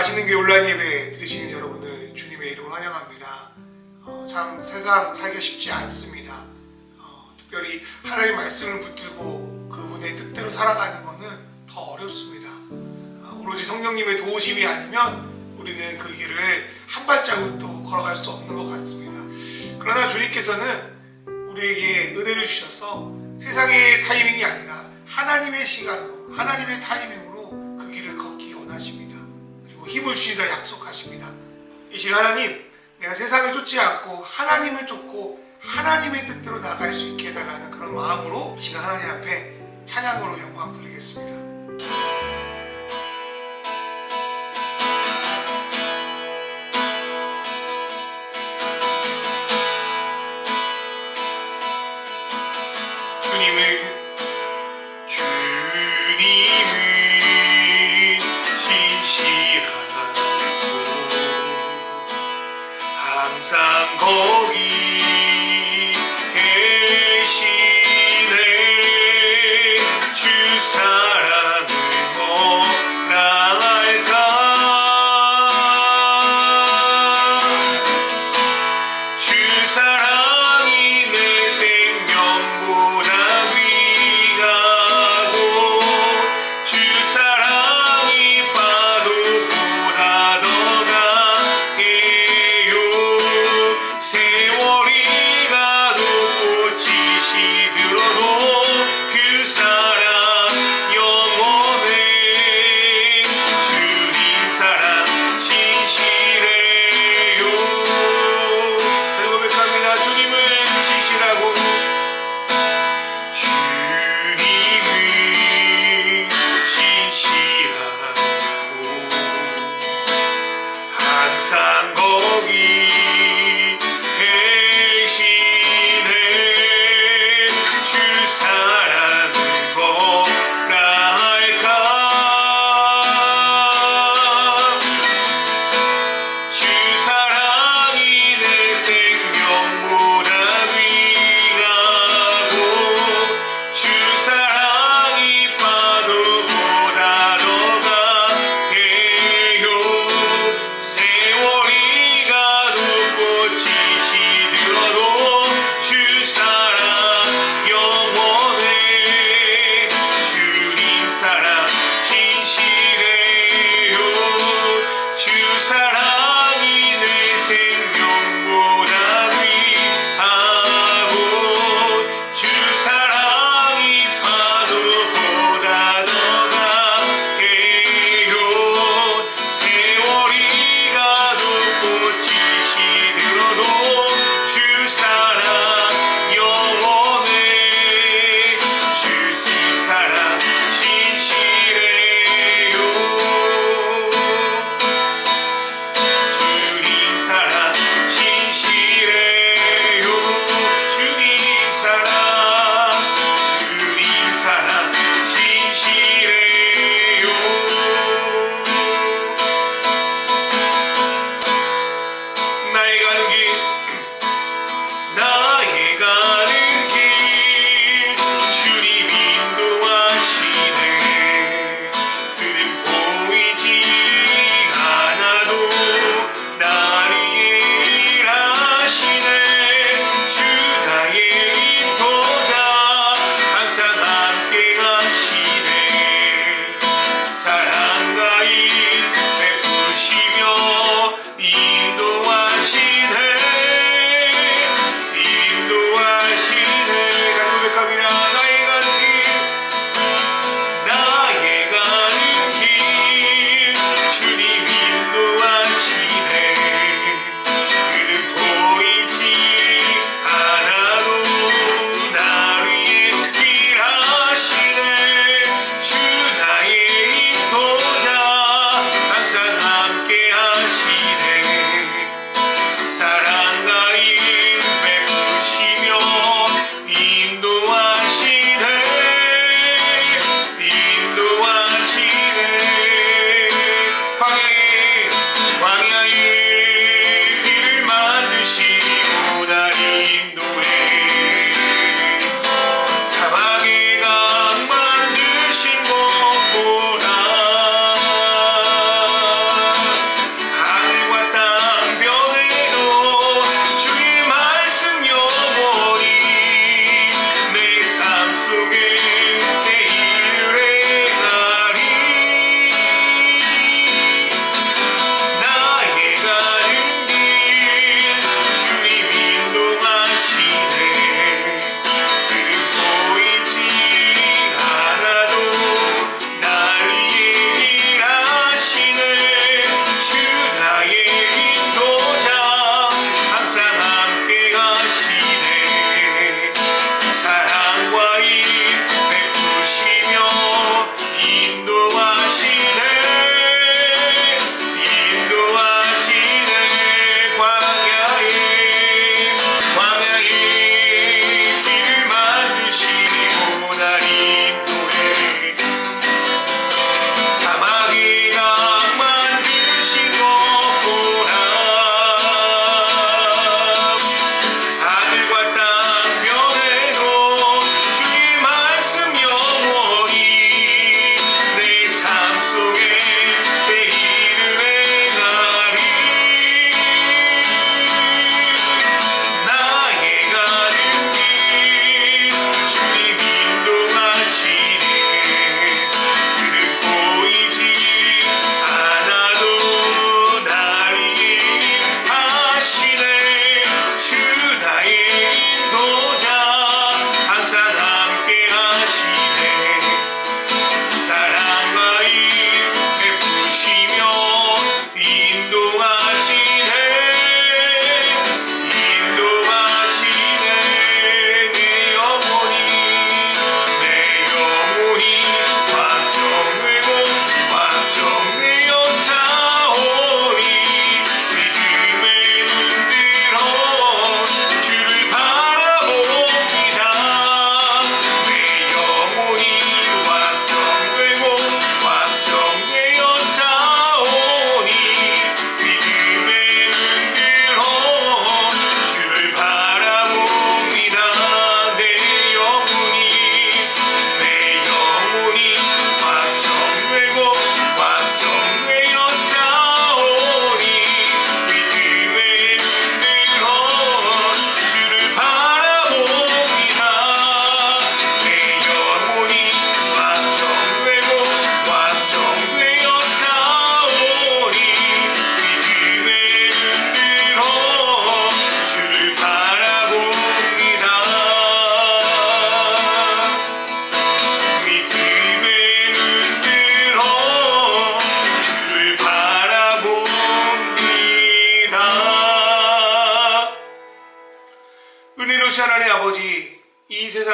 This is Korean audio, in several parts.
맛있는 교회 온라인 예배 드리시는 여러분을 주님의 이름으로 환영합니다. 참 세상 살기가 쉽지 않습니다. 특별히 하나님의 말씀을 붙들고 그분의 뜻대로 살아가는 것은 더 어렵습니다. 오로지 성령님의 도우심이 아니면 우리는 그 길을 한 발자국도 걸어갈 수 없는 것 같습니다. 그러나 주님께서는 우리에게 은혜를 주셔서 세상의 타이밍이 아니라 하나님의 시간으로, 하나님의 타이밍으로 그 길을 걷기 원하십니다. 그리고 힘을 주시다 약속하십니다. 이 시간 하나님, 내가 세상을 쫓지 않고 하나님을 쫓고 하나님의 뜻대로 나갈 수 있게 해달라는 그런 마음으로 이 시간 하나님 앞에 찬양으로 영광 돌리겠습니다. 주님은 신실하고 항상 거기 계시네. 주 사랑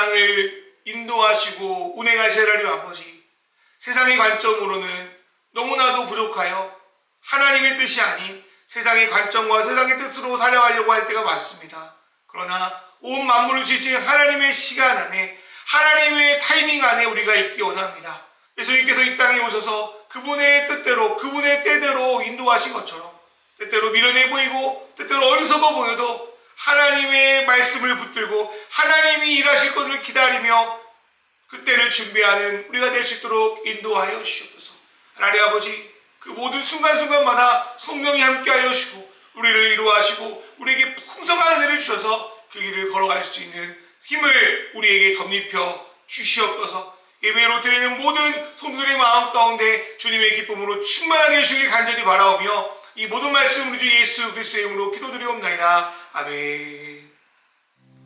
세상을 인도하시고 운행하실 하나님 아버지, 세상의 관점으로는 너무나도 부족하여 하나님의 뜻이 아닌 세상의 관점과 세상의 뜻으로 살아가려고 할 때가 많습니다. 그러나 온 만물을 지으신 하나님의 시간 안에, 하나님의 타이밍 안에 우리가 있기 원합니다. 예수님께서 이 땅에 오셔서 그분의 뜻대로, 그분의 때대로 인도하신 것처럼 때때로 미련해 보이고 때때로 어리석어 보여도 하나님의 말씀을 붙들고 하나님이 일하실 것을 기다리며 그때를 준비하는 우리가 될 수 있도록 인도하여 주시옵소서. 하나님 아버지, 그 모든 순간순간마다 성령이 함께하여 주시고 우리를 이루하시고 우리에게 풍성한 은혜를 주셔서 그 길을 걸어갈 수 있는 힘을 우리에게 덧입혀 주시옵소서. 예배로 드리는 모든 성도들의 마음 가운데 주님의 기쁨으로 충만하게 해주시길 간절히 바라오며 이 모든 말씀 우리 주 예수 그리스도의 이름으로 기도드리옵나이다. 아멘.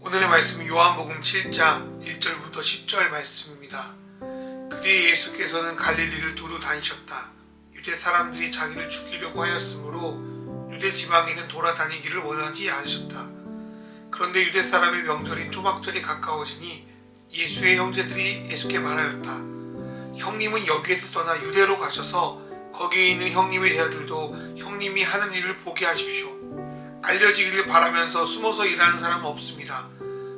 오늘의 말씀은 요한복음 7장 1절부터 10절 말씀입니다. 그 뒤에 예수께서는 갈릴리를 두루 다니셨다. 유대 사람들이 자기를 죽이려고 하였으므로 유대 지방에는 돌아다니기를 원하지 않으셨다. 그런데 유대 사람의 명절인 초막절이 가까워지니 예수의 형제들이 예수께 말하였다. 형님은 여기에서 떠나 유대로 가셔서 거기에 있는 형님의 제자들도 형님이 하는 일을 보게 하십시오. 알려지기를 바라면서 숨어서 일하는 사람은 없습니다.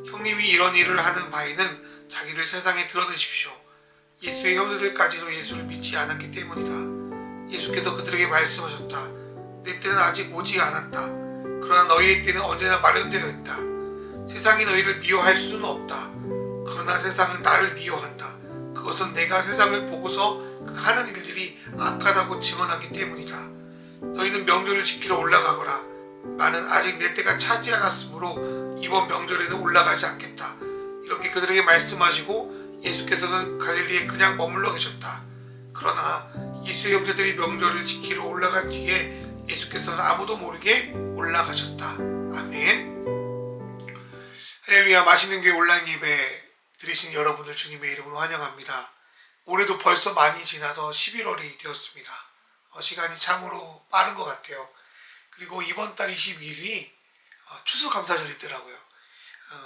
형님이 이런 일을 하는 바에는 자기를 세상에 드러내십시오. 예수의 형제들까지도 예수를 믿지 않았기 때문이다. 예수께서 그들에게 말씀하셨다. 내 때는 아직 오지 않았다. 그러나 너희의 때는 언제나 마련되어 있다. 세상이 너희를 미워할 수는 없다. 그러나 세상은 나를 미워한다. 그것은 내가 세상을 보고서 그 하는 일들이 악하다고 증언하기 때문이다. 너희는 명절을 지키러 올라가거라. 나는 아직 내 때가 차지 않았으므로 이번 명절에는 올라가지 않겠다. 이렇게 그들에게 말씀하시고 예수께서는 갈릴리에 그냥 머물러 계셨다. 그러나 예수의 형제들이 명절을 지키러 올라간 뒤에 예수께서는 아무도 모르게 올라가셨다. 아멘. 할렐루야. 맛있는 교회 온라인 예배 들으신 여러분을 주님의 이름으로 환영합니다. 올해도 벌써 많이 지나서 11월이 되었습니다. 시간이 참으로 빠른 것 같아요. 그리고 이번 달 22일이 추수감사절이더라고요.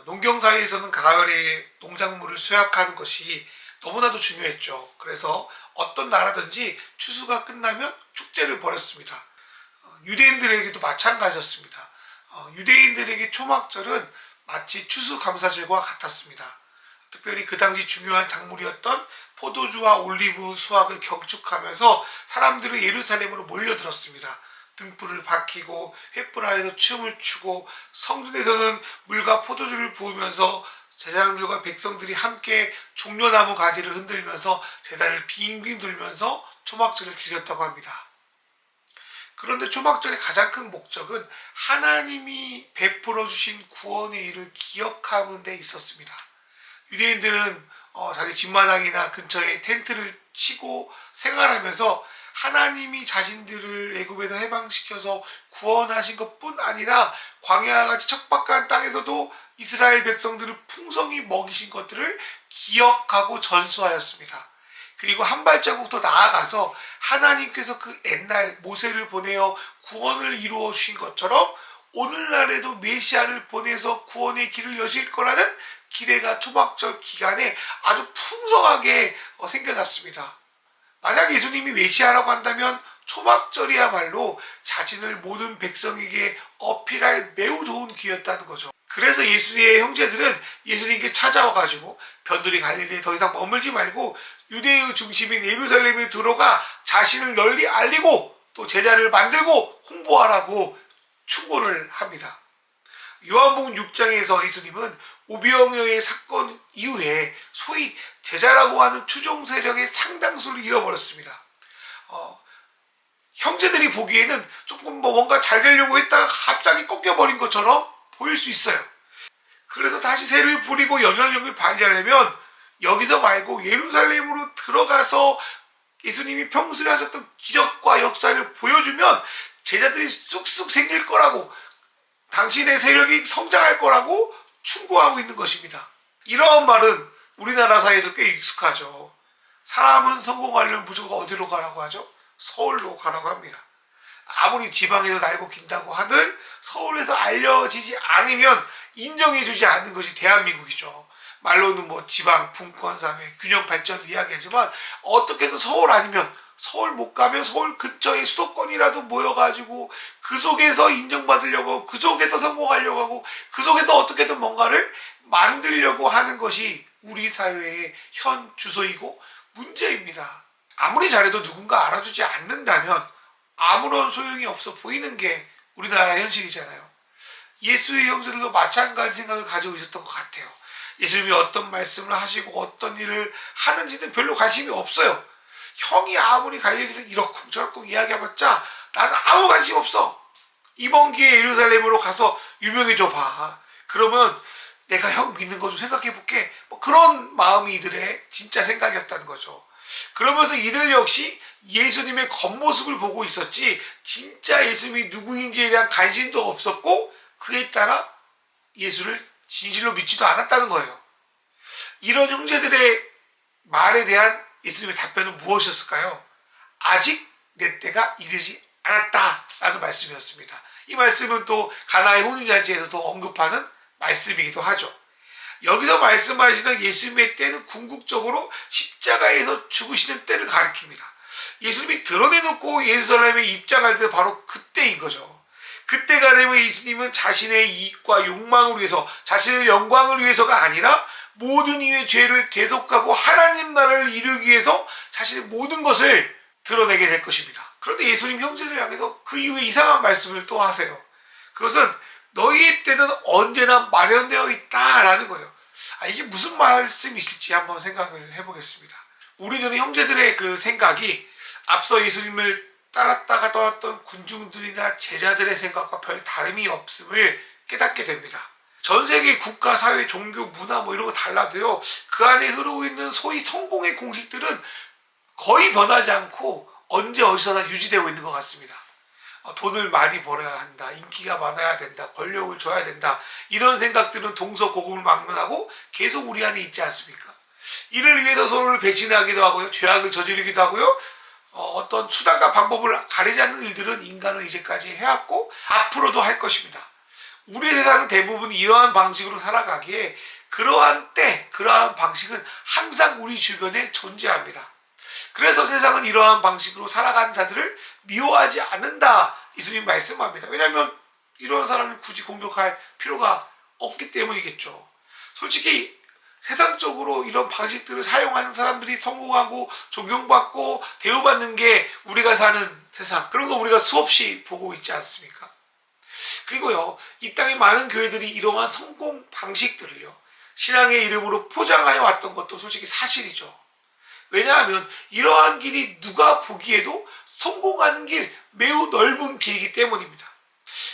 농경사회에서는 가을에 농작물을 수확하는 것이 너무나도 중요했죠. 그래서 어떤 나라든지 추수가 끝나면 축제를 벌였습니다. 유대인들에게도 마찬가지였습니다. 유대인들에게 초막절은 마치 추수감사절과 같았습니다. 특별히 그 당시 중요한 작물이었던 포도주와 올리브 수확을 경축하면서 사람들은 예루살렘으로 몰려들었습니다. 등불을 밝히고 횃불 아래서 춤을 추고 성전에서는 물과 포도주를 부으면서 제사장들과 백성들이 함께 종려나무 가지를 흔들면서 제단을 빙빙 돌면서 초막절을 즐겼다고 합니다. 그런데 초막절의 가장 큰 목적은 하나님이 베풀어 주신 구원의 일을 기억하는 데 있었습니다. 유대인들은 자기 집마당이나 근처에 텐트를 치고 생활하면서 하나님이 자신들을 애굽에서 해방시켜서 구원하신 것뿐 아니라 광야와 같이 척박한 땅에서도 이스라엘 백성들을 풍성히 먹이신 것들을 기억하고 전수하였습니다. 그리고 한 발자국 더 나아가서 하나님께서 그 옛날 모세를 보내어 구원을 이루어 주신 것처럼 오늘날에도 메시아를 보내서 구원의 길을 여실 거라는 기대가 초막절 기간에 아주 풍성하게 생겨났습니다. 만약 예수님이 메시아라고 한다면 초막절이야말로 자신을 모든 백성에게 어필할 매우 좋은 기회였다는 거죠. 그래서 예수의 형제들은 예수님께 찾아와가지고 변두리 갈릴리에 더 이상 머물지 말고 유대의 중심인 예루살렘에 들어가 자신을 널리 알리고 또 제자를 만들고 홍보하라고 충고를 합니다. 요한복음 6장에서 예수님은 오병이어의 사건 이후에 소위 제자라고 하는 추종 세력의 상당수를 잃어버렸습니다. 형제들이 보기에는 조금 뭔가 잘 되려고 했다가 갑자기 꺾여버린 것처럼 보일 수 있어요. 그래서 다시 새를 부리고 영향력을 발휘하려면 여기서 말고 예루살렘으로 들어가서 예수님이 평소에 하셨던 기적과 역사를 보여주면 제자들이 쑥쑥 생길 거라고, 당신의 세력이 성장할 거라고 충고하고 있는 것입니다. 이러한 말은 우리나라 사회에서 꽤 익숙하죠. 사람은 성공하려면 무조건 어디로 가라고 하죠? 서울로 가라고 합니다. 아무리 지방에서 날고 긴다고 하든 서울에서 알려지지 않으면 인정해주지 않는 것이 대한민국이죠. 말로는 뭐 지방, 분권, 사회, 균형 발전을 이야기하지만 어떻게든 서울 아니면 서울 못 가면 서울 근처의 수도권이라도 모여가지고 그 속에서 인정받으려고 하고 그 속에서 성공하려고 하고 그 속에서 어떻게든 뭔가를 만들려고 하는 것이 우리 사회의 현 주소이고 문제입니다. 아무리 잘해도 누군가 알아주지 않는다면 아무런 소용이 없어 보이는 게 우리나라 현실이잖아요. 예수의 형제들도 마찬가지 생각을 가지고 있었던 것 같아요. 예수님이 어떤 말씀을 하시고 어떤 일을 하는지는 별로 관심이 없어요. 형이 아무리 갈릴리에서 이렇쿵 저렇쿵 이야기해봤자 나는 아무 관심 없어. 이번 기회에 예루살렘으로 가서 유명해져 봐. 그러면 내가 형 믿는 거 좀 생각해볼게. 뭐 그런 마음이 이들의 진짜 생각이었다는 거죠. 그러면서 이들 역시 예수님의 겉모습을 보고 있었지 진짜 예수님이 누구인지에 대한 관심도 없었고 그에 따라 예수를 진실로 믿지도 않았다는 거예요. 이런 형제들의 말에 대한 예수님의 답변은 무엇이었을까요? 아직 내 때가 이르지 않았다라는 말씀이었습니다. 이 말씀은 또 가나의 혼인잔치에서도 언급하는 말씀이기도 하죠. 여기서 말씀하시는 예수님의 때는 궁극적으로 십자가에서 죽으시는 때를 가리킵니다. 예수님이 드러내놓고 예루살렘에 입장할 때 바로 그때인 거죠. 그때가 되면 예수님은 자신의 이익과 욕망을 위해서 자신의 영광을 위해서가 아니라 모든 이의 죄를 대속하고 하나님 나라를 이루기 위해서 자신의 모든 것을 드러내게 될 것입니다. 그런데 예수님 형제를 향해서 그 이후에 이상한 말씀을 또 하세요. 그것은 너희의 때는 언제나 마련되어 있다라는 거예요. 이게 무슨 말씀이실지 한번 생각을 해보겠습니다. 우리는 형제들의 그 생각이 앞서 예수님을 따랐다가 떠났던 군중들이나 제자들의 생각과 별 다름이 없음을 깨닫게 됩니다. 전 세계 국가, 사회, 종교, 문화 뭐 이런 거 달라도요. 그 안에 흐르고 있는 소위 성공의 공식들은 거의 변하지 않고 언제 어디서나 유지되고 있는 것 같습니다. 돈을 많이 벌어야 한다, 인기가 많아야 된다, 권력을 줘야 된다 이런 생각들은 동서고금을 막론하고 계속 우리 안에 있지 않습니까? 이를 위해서 서로를 배신하기도 하고요. 죄악을 저지르기도 하고요. 어떤 수단과 방법을 가리지 않는 일들은 인간은 이제까지 해왔고 앞으로도 할 것입니다. 우리 세상은 대부분 이러한 방식으로 살아가기에 그러한 때, 그러한 방식은 항상 우리 주변에 존재합니다. 그래서 세상은 이러한 방식으로 살아가는 자들을 미워하지 않는다. 예수님 말씀합니다. 왜냐하면 이런 사람을 굳이 공격할 필요가 없기 때문이겠죠. 솔직히 세상적으로 이런 방식들을 사용하는 사람들이 성공하고 존경받고 대우받는 게 우리가 사는 세상, 그런 거 우리가 수없이 보고 있지 않습니까? 그리고요, 이 땅의 많은 교회들이 이러한 성공 방식들을요, 신앙의 이름으로 포장하여 왔던 것도 솔직히 사실이죠. 왜냐하면 이러한 길이 누가 보기에도 성공하는 길, 매우 넓은 길이기 때문입니다.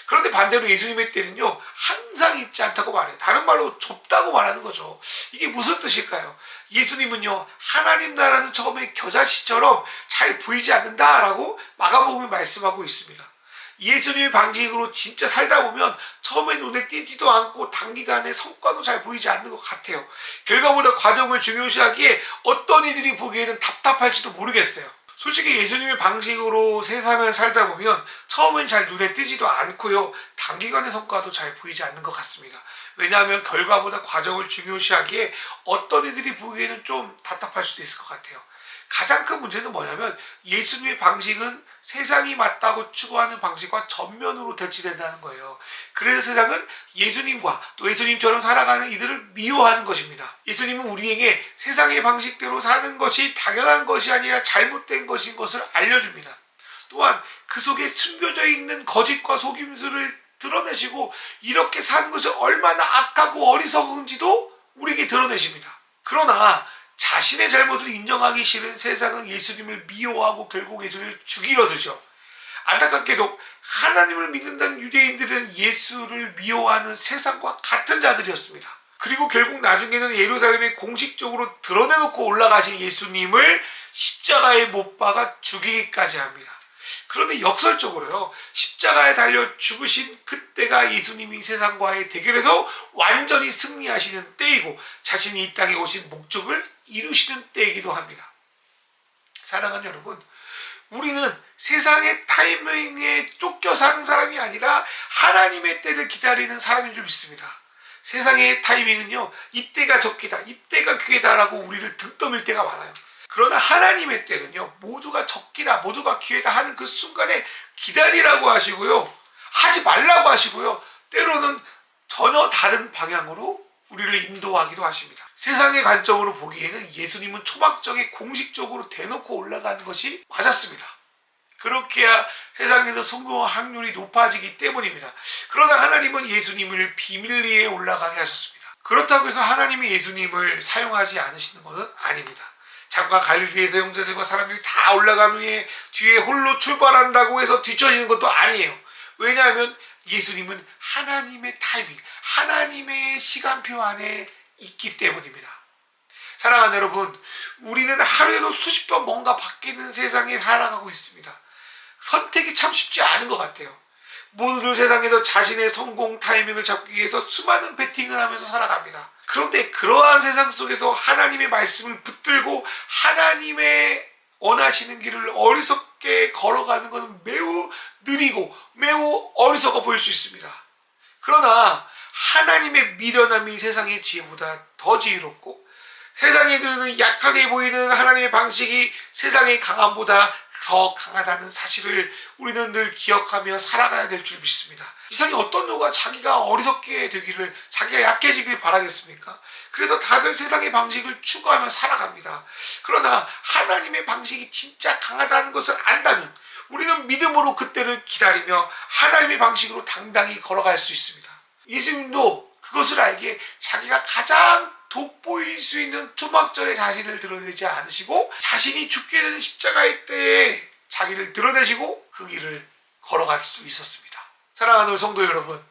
그런데 반대로 예수님의 때는요, 항상 있지 않다고 말해요. 다른 말로 좁다고 말하는 거죠. 이게 무슨 뜻일까요? 예수님은요, 하나님 나라는 처음에 겨자씨처럼 잘 보이지 않는다라고 마가복음에 말씀하고 있습니다. 예수님의 방식으로 진짜 살다 보면 처음에 눈에 띄지도 않고 단기간에 성과도 잘 보이지 않는 것 같아요. 결과보다 과정을 중요시하기에 어떤 이들이 보기에는 답답할지도 모르겠어요. 솔직히 예수님의 방식으로 세상을 살다 보면 처음엔 잘 눈에 띄지도 않고요. 단기간의 성과도 잘 보이지 않는 것 같습니다. 왜냐하면 결과보다 과정을 중요시하기에 어떤 이들이 보기에는 좀 답답할 수도 있을 것 같아요. 가장 큰 문제는 뭐냐면 예수님의 방식은 세상이 맞다고 추구하는 방식과 전면으로 대치된다는 거예요. 그래서 세상은 예수님과 또 예수님처럼 살아가는 이들을 미워하는 것입니다. 예수님은 우리에게 세상의 방식대로 사는 것이 당연한 것이 아니라 잘못된 것인 것을 알려줍니다. 또한 그 속에 숨겨져 있는 거짓과 속임수를 드러내시고 이렇게 사는 것이 얼마나 악하고 어리석은지도 우리에게 드러내십니다. 그러나 자신의 잘못을 인정하기 싫은 세상은 예수님을 미워하고 결국 예수님을 죽이려 들죠. 안타깝게도 하나님을 믿는다는 유대인들은 예수를 미워하는 세상과 같은 자들이었습니다. 그리고 결국 나중에는 예루살렘에 공식적으로 드러내놓고 올라가신 예수님을 십자가에 못 박아 죽이기까지 합니다. 그런데 역설적으로요, 십자가에 달려 죽으신 그때가 예수님이 세상과의 대결에서 완전히 승리하시는 때이고 자신이 이 땅에 오신 목적을 이루시는 때이기도 합니다. 사랑하는 여러분, 우리는 세상의 타이밍에 쫓겨 사는 사람이 아니라 하나님의 때를 기다리는 사람인 줄 믿습니다. 세상의 타이밍은요, 이때가 적기다, 이때가 기회다라고 우리를 등 떠밀 때가 많아요. 그러나 하나님의 때는요, 모두가 적기다, 모두가 기회다 하는 그 순간에 기다리라고 하시고요, 하지 말라고 하시고요, 때로는 전혀 다른 방향으로 우리를 인도하기도 하십니다. 세상의 관점으로 보기에는 예수님은 초막정에 공식적으로 대놓고 올라가는 것이 맞았습니다. 그렇게 해야 세상에서 성공할 확률이 높아지기 때문입니다. 그러나 하나님은 예수님을 비밀리에 올라가게 하셨습니다. 그렇다고 해서 하나님이 예수님을 사용하지 않으시는 것은 아닙니다. 잠깐 갈릴리에서 형제들과 사람들이 다 올라간 후에 뒤에 홀로 출발한다고 해서 뒤처지는 것도 아니에요. 왜냐하면 예수님은 하나님의 타이밍, 하나님의 시간표 안에 있기 때문입니다. 사랑하는 여러분, 우리는 하루에도 수십 번 뭔가 바뀌는 세상에 살아가고 있습니다. 선택이 참 쉽지 않은 것 같아요. 모두들 세상에서 자신의 성공 타이밍을 잡기 위해서 수많은 베팅을 하면서 살아갑니다. 그런데 그러한 세상 속에서 하나님의 말씀을 붙들고 하나님의 원하시는 길을 어리석게 걸어가는 것은 매우 느리고 매우 어리석어 보일 수 있습니다. 그러나 하나님의 미련함이 세상의 지혜보다 더 지혜롭고, 세상에 는 약하게 보이는 하나님의 방식이 세상의 강함보다 더 강하다는 사실을 우리는 늘 기억하며 살아가야 될 줄 믿습니다. 이상에 어떤 누가 자기가 어리석게 되기를, 자기가 약해지길 바라겠습니까? 그래도 다들 세상의 방식을 추구하며 살아갑니다. 그러나 하나님의 방식이 진짜 강하다는 것을 안다면 우리는 믿음으로 그때를 기다리며 하나님의 방식으로 당당히 걸어갈 수 있습니다. 예수님도 그것을 알기에 자기가 가장 돋보일 수 있는 초막절에 자신을 드러내지 않으시고, 자신이 죽게 되는 십자가의 때에 자기를 드러내시고 그 길을 걸어갈 수 있었습니다. 사랑하는 성도 여러분,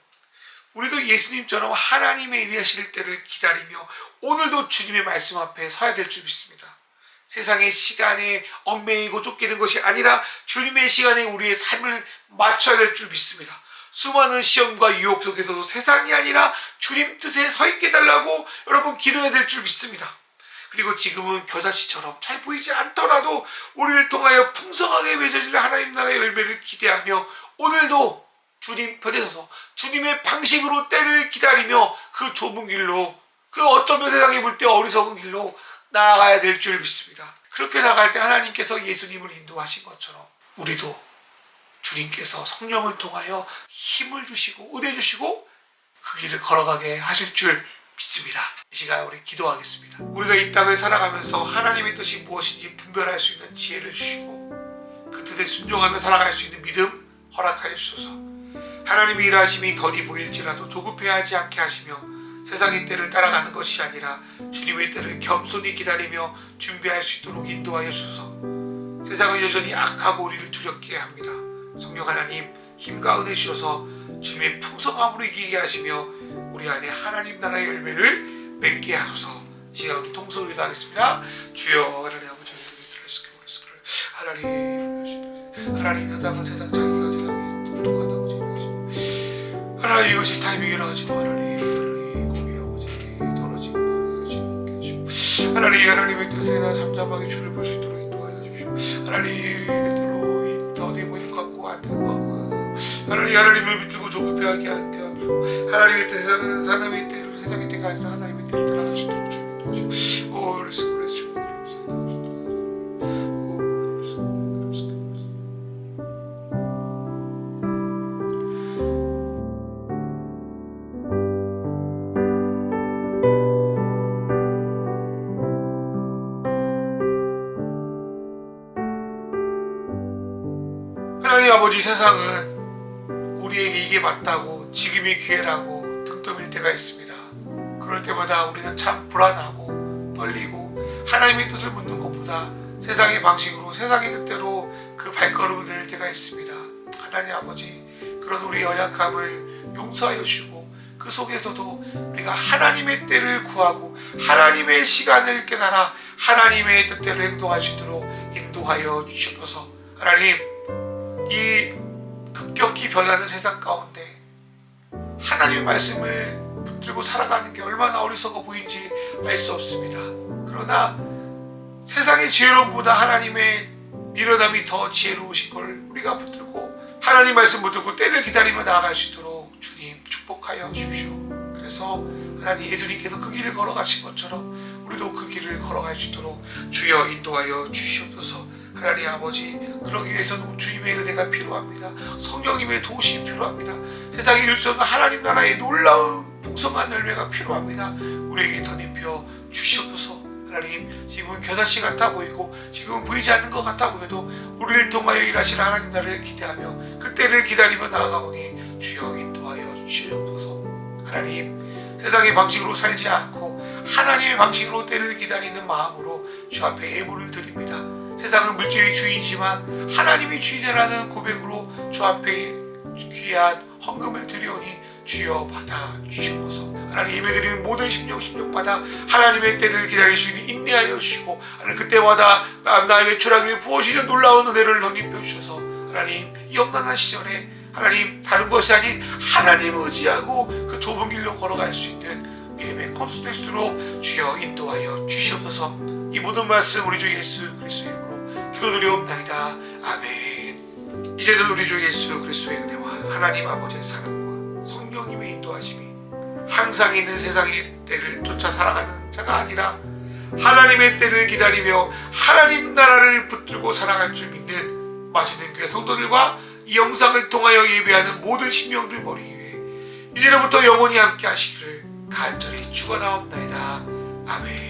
우리도 예수님처럼 하나님의 일하실 때를 기다리며 오늘도 주님의 말씀 앞에 서야 될 줄 믿습니다. 세상의 시간에 얽매이고 쫓기는 것이 아니라 주님의 시간에 우리의 삶을 맞춰야 될 줄 믿습니다. 수많은 시험과 유혹 속에서도 세상이 아니라 주님 뜻에 서 있게 해달라고 여러분 기도해야 될 줄 믿습니다. 그리고 지금은 겨자씨처럼 잘 보이지 않더라도 우리를 통하여 풍성하게 맺어질 하나님 나라의 열매를 기대하며 오늘도 주님 편에 서서 주님의 방식으로 때를 기다리며 그 좁은 길로, 그 어쩌면 세상에 볼 때 어리석은 길로 나아가야 될 줄 믿습니다. 그렇게 나갈 때 하나님께서 예수님을 인도하신 것처럼 우리도 주님께서 성령을 통하여 힘을 주시고 은혜 주시고 그 길을 걸어가게 하실 줄 믿습니다. 이 시간 우리 기도하겠습니다. 우리가 이 땅을 살아가면서 하나님의 뜻이 무엇인지 분별할 수 있는 지혜를 주시고 그 뜻에 순종하며 살아갈 수 있는 믿음 허락하여 주소서. 하나님의 일하심이 더디 보일지라도 조급해하지 않게 하시며 세상의 때를 따라가는 것이 아니라 주님의 때를 겸손히 기다리며 준비할 수 있도록 인도하여 주소서. 세상은 여전히 악하고 우리를 두렵게 합니다. 성령 하나님, 힘과 은혜 주셔서 주님의 풍성함으로 이기게 하시며 우리 안에 하나님 나라의 열매를 맺게 하소서. 이 시간 우리 통성으로 기도하겠습니다. 주여, 하나님 아버지, 하나님 세상은 세상 자기가 세상에 똑똑하다고 생각하시고 하나님 이것이 타이밍이라 하지만 하나님 거기 아버지 떨어지고 하나님의 뜻에나 잠잠하게 주를 볼 수 있도록 인도하여 주십시오. 하나님 때로 더디 보이는 것 같고 안 되는 것 같고 하나님을 믿고 조급해하게 하고 하나님의 뜻 사람의 뜻 세상의 뜻가 아니라 하나님의 뜻을 따라갈 수 있도록 주님 인도하시고 하나님 아버지, 세상은 우리에게 이게 맞다고 지금이 기회라고 등 떠밀 때가 있습니다. 그럴 때마다 우리는 참 불안하고 떨리고 하나님의 뜻을 묻는 것보다 세상의 방식으로 세상의 뜻대로 그 발걸음을 내릴 때가 있습니다. 하나님 아버지, 그런 우리의 연약함을 용서하여 주시고 그 속에서도 우리가 하나님의 때를 구하고 하나님의 시간을 깨달아 하나님의 뜻대로 행동할 수 있도록 인도하여 주시옵소서. 하나님, 이 급격히 변하는 세상 가운데 하나님의 말씀을 붙들고 살아가는 게 얼마나 어리석어 보이는지 알 수 없습니다. 그러나 세상의 지혜로움보다 하나님의 미련함이 더 지혜로우신 걸 우리가 붙들고 하나님 말씀 붙들고 때를 기다리며 나아갈 수 있도록 주님 축복하여 주십시오. 그래서 하나님 예수님께서 그 길을 걸어가신 것처럼 우리도 그 길을 걸어갈 수 있도록 주여 인도하여 주시옵소서. 하나님 아버지, 그러기 위해서는 주님의 은혜가 필요합니다. 성령님의 도우심이 필요합니다. 세상에 이룰 수 없는 하나님 나라의 놀라운 풍성한 열매가 필요합니다. 우리에게 더 입혀 주시옵소서. 하나님, 지금은 겨자씨 같아 보이고 지금은 보이지 않는 것 같아 보여도 우리를 통하여 일하실 하나님 나라를 기대하며 그때를 기다리며 나아가오니 주여 인도하여 주시옵소서. 하나님, 세상의 방식으로 살지 않고 하나님의 방식으로 때를 기다리는 마음으로 주 앞에 예물을 드립니다. 세상은 물질이 주인이지만 하나님이 주인이라는 고백으로 주 앞에 귀한 헌금을 드리오니 주여 받아 주시옵소서. 하나님, 예배드리는 모든 심령 받아 하나님의 때를 기다릴 수 있는 인내하여 주시고 하나님, 그때마다 나의 외출하기를 부어주시는 놀라운 은혜를 덧입혀 주셔서 하나님, 이 엄난한 시절에 하나님, 다른 것이 아닌 하나님을 의지하고 그 좁은 길로 걸어갈 수 있는 믿음의 콘스텐스로 주여 인도하여 주시옵소서. 이 모든 말씀 우리 주 예수 그리스도의 이름으로 기도드리옵나이다. 아멘. 이제는 우리 주 예수 그리스도의 은혜와 하나님 아버지의 사랑과 성령님의 인도하심이 항상 있는 세상의 때를 쫓아 살아가는 자가 아니라 하나님의 때를 기다리며 하나님 나라를 붙들고 살아갈 줄 믿는 마시는 교회 성도들과 이 영상을 통하여 예배하는 모든 심령들 머리 위에 이제로부터 영원히 함께 하시기를 간절히 축원하옵나이다. 아멘.